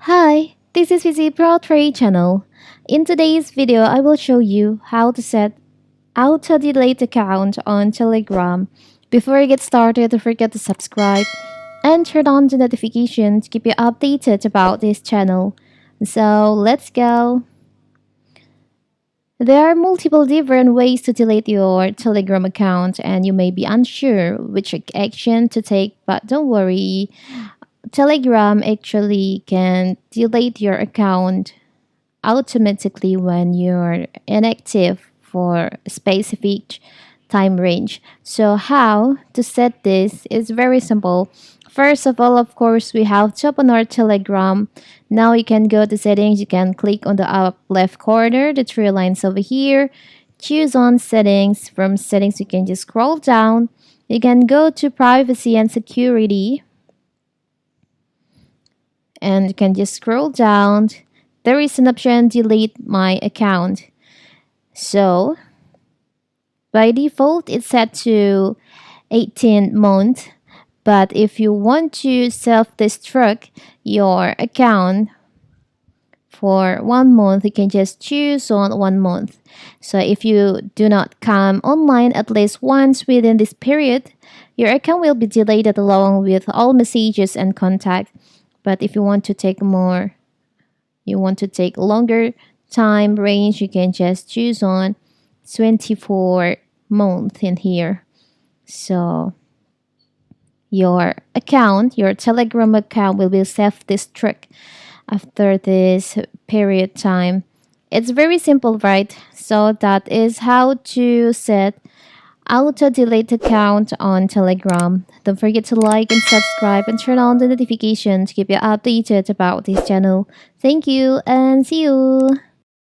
Hi, this is Vizi Pro Trade channel. In today's video, I will show you how to set auto delete account on Telegram. Before you get started, don't forget to subscribe and turn on the notification to keep you updated about this channel. So let's go. There are multiple different ways to delete your Telegram account, and you may be unsure which action to take, but don't worry. Telegram actually can delete your account automatically when you're inactive for a specific time range. So how to set this is very simple. First of all, of course, we have to open our Telegram. Now you can go to settings. You can click on the up left corner, the three lines over here. Choose on settings. From settings, you can just scroll down. You can go to privacy and security, and you can just scroll down. There is an option delete my account. So by default it's set to 18 months, but if you want to self-destruct your account for 1 month, you can just choose on 1 month. So if you do not come online at least once within this period, your account will be deleted along with all messages and contacts. But if you want to take longer time range, you can just choose on 24 months in here. So your Telegram account will be self-destruct after this period time. It's very simple, right? So that is how to set auto delete account on Telegram. Don't forget to like and subscribe and turn on the notification to keep you updated about this channel. Thank you and see you.